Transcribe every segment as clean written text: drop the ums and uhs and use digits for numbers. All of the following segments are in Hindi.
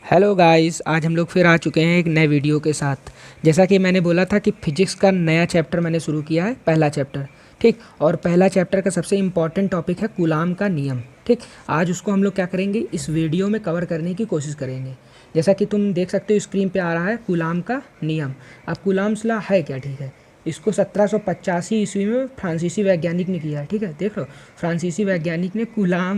हेलो गाइस, आज हम लोग फिर आ चुके हैं एक नए वीडियो के साथ। जैसा कि मैंने बोला था कि फिजिक्स का नया चैप्टर मैंने शुरू किया है, पहला चैप्टर। ठीक, और पहला चैप्टर का सबसे इम्पॉर्टेंट टॉपिक है कूलाम का नियम। ठीक, आज उसको हम लोग क्या करेंगे, इस वीडियो में कवर करने की कोशिश करेंगे। जैसा कि तुम देख सकते हो स्क्रीन पे आ रहा है कूलाम का नियम। अब कूलाम्स लॉ है क्या? ठीक है, इसको 1785 ईस्वी में फ्रांसीसी वैज्ञानिक ने किया है। ठीक है, देख लो, फ्रांसीसी वैज्ञानिक ने कूलाम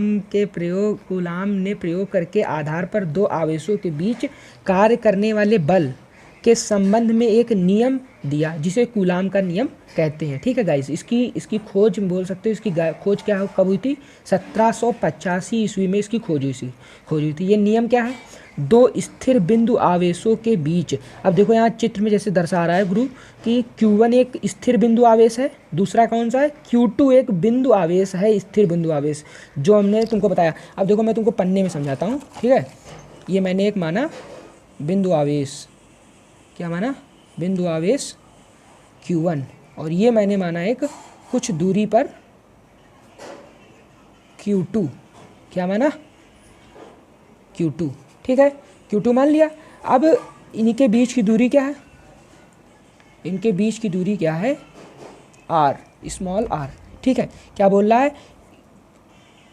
ने प्रयोग करके आधार पर दो आवेशों के बीच कार्य करने वाले बल के संबंध में एक नियम दिया, जिसे कूलाम का नियम कहते हैं। ठीक है गाइस, इसकी खोज बोल सकते हो। इसकी खोज क्या कब हुई थी? 1785 ईस्वी में इसकी खोज हुई थी। ये नियम क्या है? दो स्थिर बिंदु आवेशों के बीच। अब देखो यहाँ चित्र में जैसे दर्शा रहा है गुरु कि Q1 एक स्थिर बिंदु आवेश है, दूसरा कौन सा है? Q2 एक बिंदु आवेश है, स्थिर बिंदु आवेश, जो हमने तुमको बताया। अब देखो मैं तुमको पन्ने में समझाता हूँ। ठीक है, ये मैंने एक माना बिंदु आवेश, क्या माना? बिंदु आवेश Q1, और ये मैंने माना एक कुछ दूरी पर Q2, क्या माना? Q2। ठीक है, Q2 मान लिया। अब इनके बीच की दूरी क्या है? इनके बीच की दूरी क्या है? R, small r। ठीक है, क्या बोल रहा है?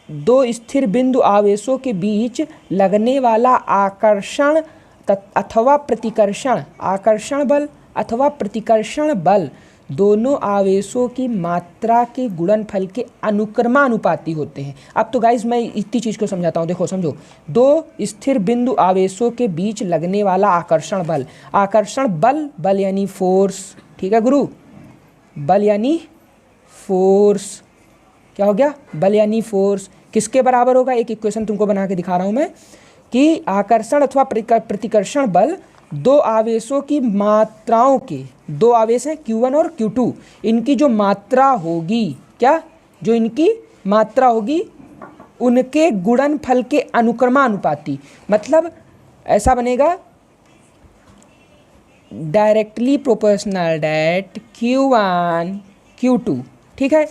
दो स्थिर बिंदु आवेशों के बीच लगने वाला आकर्षण अथवा प्रतिकर्षण, आकर्षण बल अथवा प्रतिकर्षण बल दोनों आवेशों की मात्रा के गुणनफल के अनुक्रमानुपाती होते हैं। अब तो गाइज मैं इतनी चीज़ को समझाता हूँ, देखो समझो। दो स्थिर बिंदु आवेशों के बीच लगने वाला आकर्षण बल, बल यानी फोर्स। ठीक है गुरु, बल यानी फोर्स, क्या हो गया? बल यानी फोर्स किसके बराबर होगा? एक इक्वेशन तुमको बना के दिखा रहा हूँ मैं कि आकर्षण अथवा प्रतिकर्षण बल दो आवेशों की मात्राओं के, दो आवेश हैं Q1 और Q2, इनकी जो मात्रा होगी, क्या? जो इनकी मात्रा होगी उनके गुणनफल के अनुक्रमानुपाती। मतलब ऐसा बनेगा, directly proportional date Q1 Q2। ठीक है,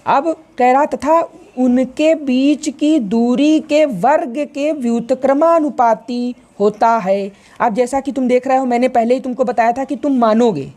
अब कह रहा तथा उनके बीच की दूरी के वर्ग के व्युत्क्रमानुपाती होता है। अब जैसा कि तुम देख रहे हो, मैंने पहले ही तुमको बताया था कि तुम मानोगे,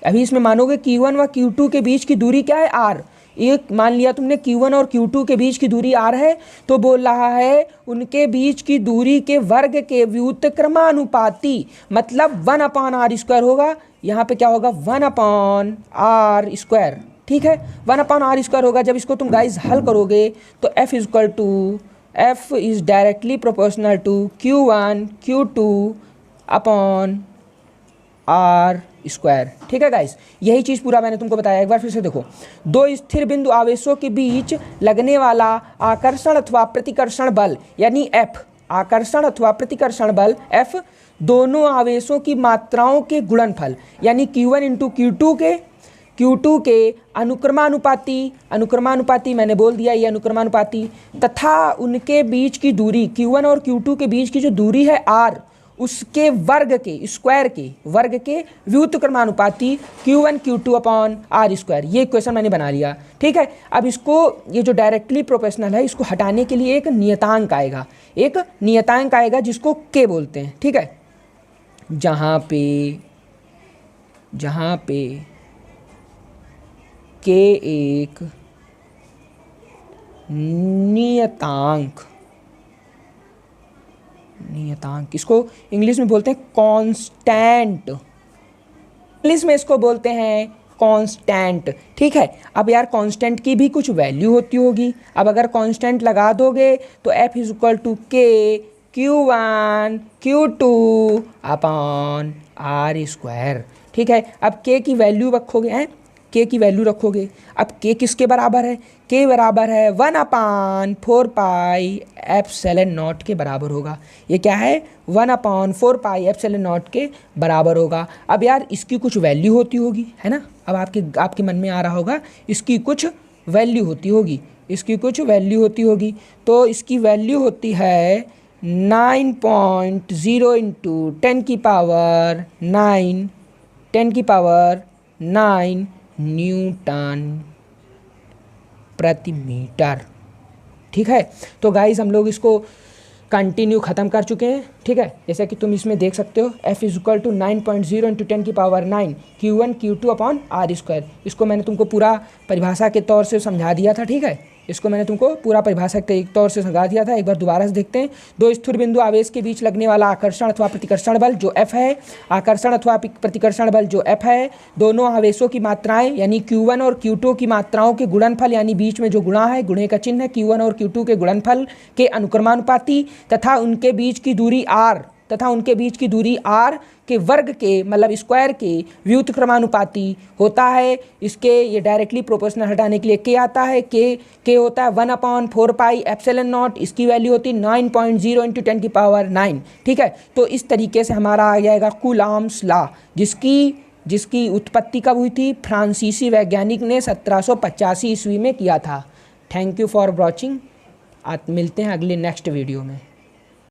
अभी इसमें मानोगे Q1 व Q2 के बीच की दूरी क्या है? R। एक मान लिया तुमने Q1 और Q2 के बीच की दूरी R है, तो बोल रहा है उनके बीच की दूरी के वर्ग के व्युत्क्रमानुपाती, मतलब 1/r² होगा। यहाँ पे क्या होगा? 1/r²। ठीक है, 1/r² होगा। जब इसको तुम गाइज हल करोगे तो F इज directly proportional to Q1 Q2 upon R²। ठीक है गाइस, यही चीज़ पूरा मैंने तुमको बताया। एक बार फिर से देखो, दो स्थिर बिंदु आवेशों के बीच लगने वाला आकर्षण अथवा प्रतिकर्षण बल यानी F, आकर्षण अथवा प्रतिकर्षण बल F दोनों आवेशों की मात्राओं के गुणनफल यानी Q1 इंटू Q2 के अनुक्रमानुपाती मैंने बोल दिया, ये अनुक्रमानुपाती, तथा उनके बीच की दूरी Q1 और Q2 के बीच की जो दूरी है R, उसके वर्ग के, स्क्वायर के वर्ग के व्युत्क्रमानुपाती Q1 Q2 अपॉन R²। ये इक्वेशन मैंने बना लिया। ठीक है, अब इसको, ये जो डायरेक्टली प्रोपोर्शनल है, इसको हटाने के लिए एक नियतांक आएगा, जिसको K बोलते हैं। ठीक है, जहाँ पे K एक नियतांक, इसको इंग्लिश में बोलते हैं कांस्टेंट, इंग्लिश में इसको बोलते हैं कांस्टेंट। ठीक है, अब यार कांस्टेंट की भी कुछ वैल्यू होती होगी। अब अगर कांस्टेंट लगा दोगे तो F is equal to K Q1 Q2 upon R²। ठीक है, अब K की वैल्यू रखोगे, हैं K की वैल्यू रखोगे। अब K किसके बराबर है? K बराबर है 1/4πε0 के बराबर होगा। ये क्या है? 1/4πε0 के बराबर होगा। अब यार इसकी कुछ वैल्यू होती होगी, है ना? अब आपके मन में आ रहा होगा इसकी कुछ वैल्यू होती होगी, तो इसकी वैल्यू होती है 9.0 इंटू 10⁹ न्यूटन प्रति मीटर। ठीक है, तो गाइस हम लोग इसको कंटिन्यू ख़त्म कर चुके हैं। ठीक है, जैसा कि तुम इसमें देख सकते हो F is equal to 9.0 into 10 की power 9 Q1 Q2 upon are square. इसको मैंने तुमको पूरा परिभाषा के तौर से समझा दिया था। ठीक है, इसको मैंने तुमको पूरा परिभाषा के तौर से समझा दिया था। एक बार दोबारा से देखते हैं। दो स्थिर बिंदु आवेश के बीच लगने वाला आकर्षण अथवा प्रतिकर्षण बल जो F है, आकर्षण अथवा प्रतिकर्षण बल जो F है, दोनों आवेशों की मात्राएं यानी Q1 और Q2 की मात्राओं के गुणनफल यानी बीच में जो गुणा है, गुणे का चिन्ह है, Q1 और Q2 के गुणनफल के अनुक्रमानुपाती तथा उनके बीच की दूरी R के वर्ग के मतलब स्क्वायर के व्युत्क्रमानुपाती होता है। इसके ये डायरेक्टली प्रोपोर्शनल हटाने के लिए के आता है, के होता है 1/4πε0। इसकी वैल्यू होती है 9.0 इंटू 10 की पावर 9। ठीक है, तो इस तरीके से हमारा आ जाएगा कूलाम्स लॉ, जिसकी उत्पत्ति कब हुई थी? फ्रांसीसी वैज्ञानिक ने 1785 ईस्वी में किया था। Thank you for watching. मिलते हैं अगले नेक्स्ट वीडियो में।